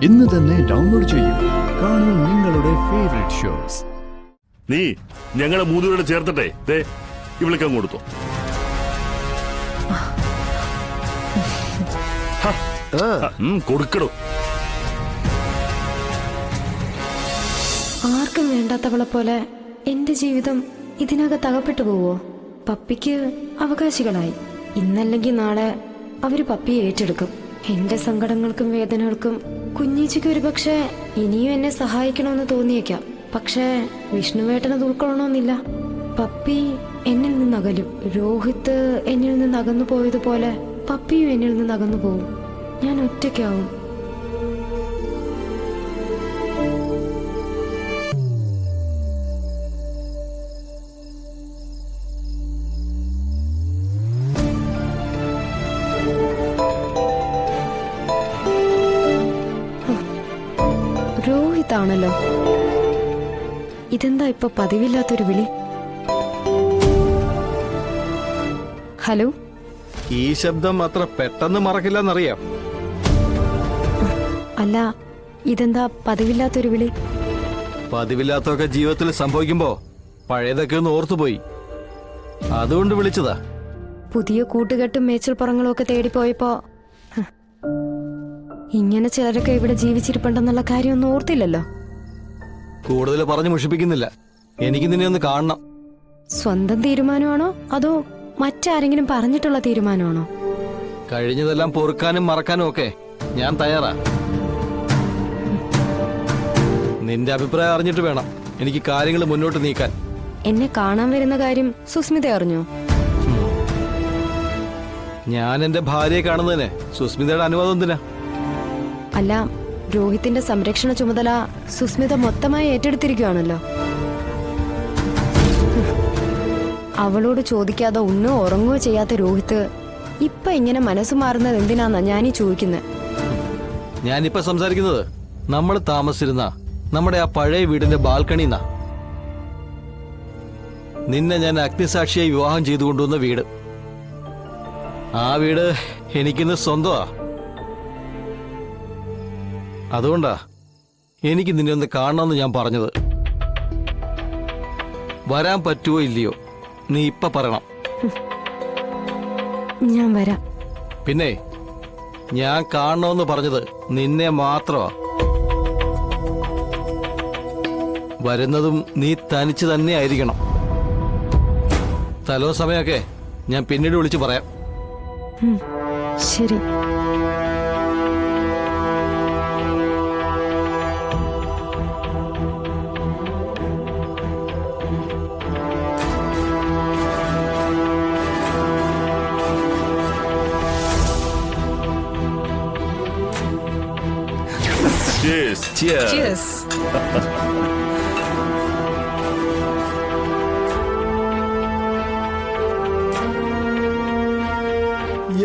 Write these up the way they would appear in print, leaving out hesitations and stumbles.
ഇന്ന് തന്നെ ഡൗൺലോഡ് ചെയ്യൂ. കാണൂ നിങ്ങളുടെ ഫേവറേറ്റ് ഷോസ്. നീ ഞങ്ങളെ മൂന്നുപേരുടെ ചേർത്തിട്ടെ ദേ ഇവിളിക്കാൻ കൊടുത്തു. കൊടുക്കടോ. ആർക്കും വേണ്ടാത്തവളെ പോലെ എന്റെ ജീവിതം ഇതിനകത്ത് അകപ്പെട്ടു പോവോ? പപ്പിക്ക് അവകാശികളായി. ഇന്നല്ലെങ്കിൽ നാളെ അവര് പപ്പിയെ ഏറ്റെടുക്കും. എന്റെ സങ്കടങ്ങൾക്കും വേദനകൾക്കും കുഞ്ഞീച്ചയ്ക്ക് ഒരു പക്ഷേ ഇനിയും എന്നെ സഹായിക്കണമെന്ന് തോന്നിയേക്കാം. പക്ഷേ വിഷ്ണുവേട്ടനത് ഉൾക്കൊള്ളണമെന്നില്ല. പപ്പി എന്നിൽ നിന്ന് അകലും. രോഹിത്ത് എന്നിൽ നിന്ന് അകന്നു പോയതുപോലെ പപ്പിയും എന്നിൽ നിന്ന് അകന്നു പോവും. ഞാൻ ഒറ്റയ്ക്കാവും. രോഹിത്താണല്ലോ. ഇതെന്താ ഇപ്പൊ പതിവില്ലാത്തൊരു വിളി? ഹലോ. ഈ ശബ്ദം അത്ര പെട്ടെന്ന് മറക്കില്ലെന്നറിയാം. അല്ല, ഇതെന്താ പതിവില്ലാത്തൊരു വിളി? പതിവില്ലാത്തൊക്കെ ജീവിതത്തിൽ സംഭവിക്കുമ്പോ പഴയതൊക്കെ ഒന്ന് ഓർത്തുപോയി, അതുകൊണ്ട് വിളിച്ചതാ. പുതിയ കൂട്ടുകെട്ടും മേച്ചിൽപ്പുറങ്ങളും ഒക്കെ തേടിപ്പോയപ്പോ ഇങ്ങനെ ചിലരൊക്കെ ഇവിടെ ജീവിച്ചിരിപ്പുണ്ടെന്നുള്ള കാര്യമൊന്നും ഓർത്തില്ലല്ലോ. കൂടുതൽ പറഞ്ഞു മുഷിപ്പിക്കുന്നില്ല. എനിക്ക് നിന്നെ ഒന്ന് കാണണം. സ്വന്തം തീരുമാനമാണോ അതോ മറ്റാരെങ്കിലും പറഞ്ഞിട്ടുള്ള തീരുമാനമാണോ? കഴിഞ്ഞതെല്ലാം പൊറുക്കാനും മറക്കാനും ഒക്കെ ഞാൻ തയ്യാറാ. നിന്റെ അഭിപ്രായം അറിഞ്ഞിട്ട് വേണം എനിക്ക് കാര്യങ്ങൾ മുന്നോട്ട് നീക്കാൻ. എന്നെ കാണാൻ വരുന്ന കാര്യം സുസ്മിത അറിഞ്ഞോ? ഞാൻ എന്റെ ഭാര്യയെ കാണുന്നതിന് സുസ്മിതയുടെ അനുവാദം എന്തിനാ? അല്ല, രോഹിത്തിന്റെ സംരക്ഷണ ചുമതല സുസ്മിത മൊത്തമായി ഏറ്റെടുത്തിരിക്കുകയാണല്ലോ. അവളോട് ചോദിക്കാതെ ഉണ്ണോ ഉറങ്ങുകയോ ചെയ്യാത്ത രോഹിത്ത് ഇപ്പൊ ഇങ്ങനെ മനസ്സ് മാറുന്നത് എന്തിനാന്നാ ഞാനീ ചോദിക്കുന്നത്. ഞാനിപ്പോ സംസാരിക്കുന്നത് നമ്മൾ താമസിച്ചിരുന്ന നമ്മുടെ ആ പഴയ വീടിന്റെ ബാൽക്കണിന്നാ. നിന്നെ ഞാൻ അഗ്നിസാക്ഷിയായി വിവാഹം ചെയ്തു കൊണ്ടുവന്ന വീട്. ആ വീട് എനിക്കിന്ന് സ്വന്തമാ. അതുകൊണ്ടാ എനിക്ക് നിന്നെ ഒന്ന് കാണണമെന്ന് ഞാൻ പറഞ്ഞത്. വരാൻ പറ്റുമോ ഇല്ലയോ നീ ഇപ്പൊ പറയണം. ഞാൻ വരാം. പിന്നെ ഞാൻ കാണണമെന്ന് പറഞ്ഞത് നിന്നെ മാത്രമാ. വരുന്നതും നീ തനിച്ച് തന്നെ ആയിരിക്കണം. സ്ഥലവും സമയമൊക്കെ ഞാൻ പിന്നീട് വിളിച്ചു പറയാം. ശരി. Cheers. Cheers.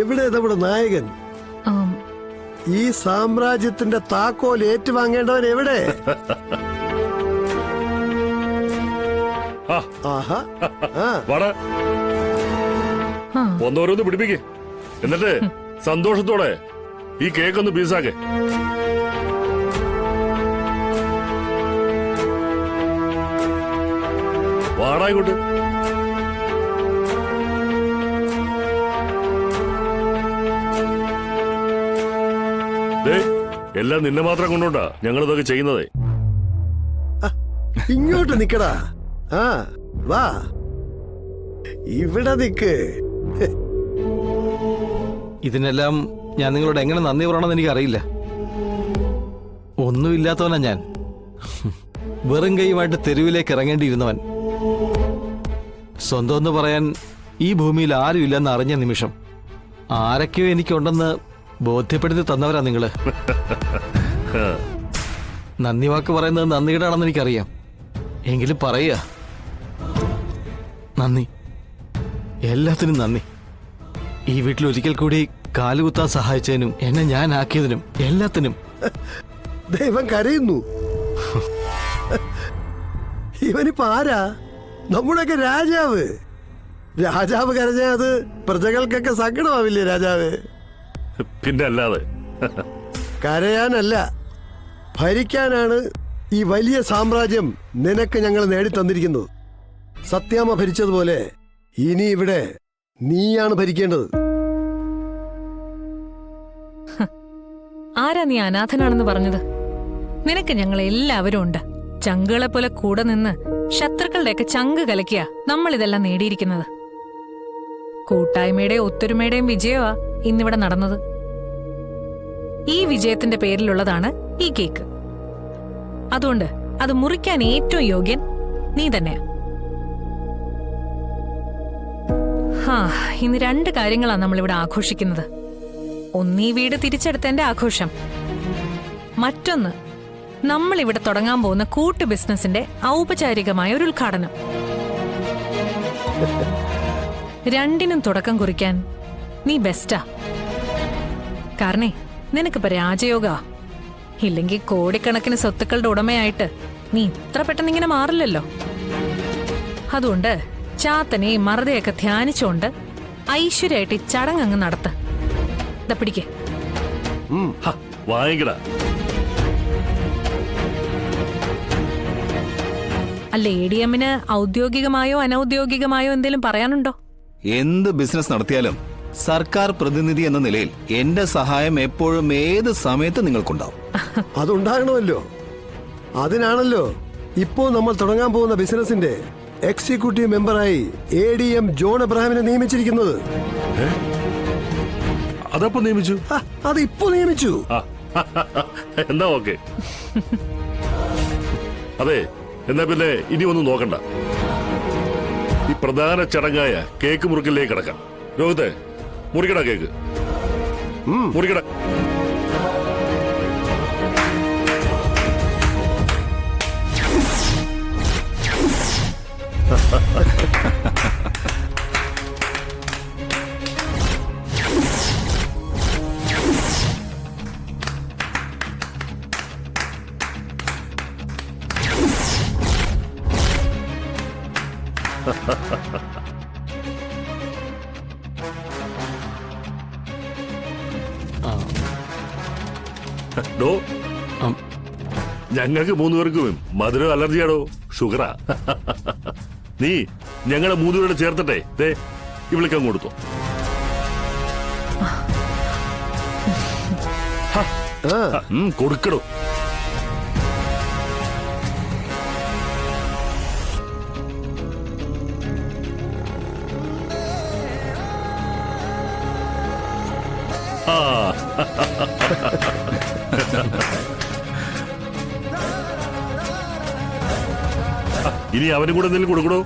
എവിടെ നമ്മുടെ നായകൻ? ഈ സാമ്രാജ്യത്തിന്റെ താക്കോൽ ഏറ്റുവാങ്ങേണ്ടവൻ എവിടെ? ഒന്നോരോന്ന് പിടിപ്പിക്കേ, എന്നിട്ട് സന്തോഷത്തോടെ ഈ കേക്ക് ഒന്ന് പീസാക്കേ. വാടായിക്കോട്ട്. എല്ലാം നിന്നെ മാത്രം കൊണ്ടോണ്ടാ ഞങ്ങളിതൊക്കെ ചെയ്യുന്നതേ. ഇങ്ങോട്ട് നിക്കടാ. ആ വാ, ഇവിടെ നിക്ക്. ഇതിനെല്ലാം ഞാൻ നിങ്ങളോട് എങ്ങനെ നന്ദി പറയണമെന്ന് എനിക്കറിയില്ല. ഒന്നുമില്ലാത്തവനാ ഞാൻ. വെറും കൈയുമായിട്ട് തെരുവിലേക്ക് ഇറങ്ങേണ്ടിയിരുന്നവൻ. സ്വന്തം എന്ന് പറയാൻ ഈ ഭൂമിയിൽ ആരും ഇല്ലെന്ന് അറിഞ്ഞ നിമിഷം ആരൊക്കെയോ എനിക്കുണ്ടെന്ന് ബോധ്യപ്പെടുത്തി തന്നവരാ നിങ്ങള്. നന്ദി വാക്ക് പറയുന്നത് നന്ദികേടാണെന്ന് എനിക്കറിയാം. എങ്കിലും പറയുക, നന്ദി. എല്ലാത്തിനും നന്ദി. ഈ വീട്ടിൽ ഒരിക്കൽ കൂടി കാലുകുത്താൻ സഹായിച്ചതിനും എന്നെ ഞാൻ ആക്കിയതിനും എല്ലാത്തിനും. ദൈവം കരയുന്നു. ഇവനിപ്പോ ആരാ? നമ്മുടെയൊക്കെ രാജാവ്. രാജാവ് കരഞ്ഞ അത് പ്രജകൾക്കൊക്കെ സങ്കടമാവില്ലേ രാജാവ്? പിന്നെ അല്ലാതെ. കരയാനല്ല, ഭരിക്കാനാണ് ഈ വലിയ സാമ്രാജ്യം നിനക്ക് ഞങ്ങൾ നേടിത്തന്നിരിക്കുന്നത്. സത്യാമ്മ ഭരിച്ചതുപോലെ ഇനി ഇവിടെ നീയാണ് ഭരിക്കേണ്ടത്. ആരാ നീ അനാഥനാണെന്ന് പറഞ്ഞത്? നിനക്ക് ഞങ്ങൾ എല്ലാവരും ഉണ്ട്. ചങ്കുകളെ പോലെ കൂടെ നിന്ന് ശത്രുക്കളുടെയൊക്കെ ചങ്ക് കലക്കിയ നമ്മൾ ഇതെല്ലാം നേടിയിരിക്കുന്നത്. കൂട്ടായ്മയുടെയും ഒത്തൊരുമയുടെയും വിജയമാ ഇന്നിവിടെ നടന്നത്. ഈ വിജയത്തിന്റെ പേരിലുള്ളതാണ് ഈ കേക്ക്. അതുകൊണ്ട് അത് മുറിക്കാൻ ഏറ്റവും യോഗ്യൻ നീ തന്നെയാ. ഇന്ന് 2 കാര്യങ്ങളാണ് നമ്മളിവിടെ ആഘോഷിക്കുന്നത്. ഒന്ന് ഈ വീട് തിരിച്ചെടുത്തതിന്റെ ആഘോഷം, മറ്റൊന്ന് നമ്മളിവിടെ തുടങ്ങാൻ പോകുന്ന കൂട്ടു ബിസിനസിന്റെ ഔപചാരികമായ ഒരു ഉദ്ഘാടനം. രണ്ടിനും തുടക്കം കുറിക്കാൻ നീ ബെസ്റ്റാ. കാരണേ നിനക്കിപ്പോ രാജയോഗ. ഇല്ലെങ്കിൽ കോടിക്കണക്കിന് സ്വത്തുക്കളുടെ ഉടമയായിട്ട് നീ ഇത്ര പെട്ടെന്ന് ഇങ്ങനെ മാറില്ലല്ലോ. അതുകൊണ്ട് ചാത്തനെയും മറുതയൊക്കെ ധ്യാനിച്ചുകൊണ്ട് ഐശ്വര്യമായിട്ട് ഈ ചടങ്ങ് അങ്ങ് നടത്ത. പിടിക്കേ വാങ്ങിക്കടാ. അല്ല, ADMന് ഔദ്യോഗികമായോ അനൌദ്യോഗികമായോ എന്തെങ്കിലും പറയാനുണ്ടോ? എന്ത് ബിസിനസ് നടത്തിയാലും സർക്കാർ പ്രതിനിധി എന്ന നിലയിൽ എന്റെ സഹായം എപ്പോഴും ഏത് സമയത്ത് നിങ്ങൾക്കുണ്ടാവും. അതുണ്ടാകണമല്ലോ. അതിനാണല്ലോ ഇപ്പോ നമ്മൾ തുടങ്ങാൻ പോകുന്ന ബിസിനസിന്റെ എക്സിക്യൂട്ടീവ് മെമ്പറായി ADM ജോൺ എബ്രഹാമിനെ നിയമിച്ചിരിക്കുന്നത്. അതപ്പോ നിയമിച്ചു? അത് ഇപ്പോ നിയമിച്ചു. എന്നാ ഓക്കെ. അതെ, എന്നാ പിന്നെ ഇനി ഒന്നും നോക്കണ്ട. ഈ പ്രധാന ചടങ്ങായ കേക്ക് മുറിക്കലിലേക്ക് കിടക്കാം. രോഹിത്തെ, മുറിക്കട കേക്ക്, മുറിക്കട. ഡോ, ഞങ്ങൾക്ക് 3 പേർക്കും മധുരം അലർജിയാടോ, ഷുഗറാ. നീ ഞങ്ങളെ 3 പേരോട് ചേർത്തിട്ടെ ദേ ഇവിളിക്കങ്ങ് കൊടുത്തോ. കൊടുക്കടോ. ഇനി അവനും കൂടെ എന്തെങ്കിലും കൊടുക്കണോ?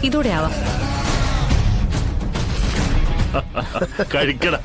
ഇതോടെ ആവാം. കഴിക്കട.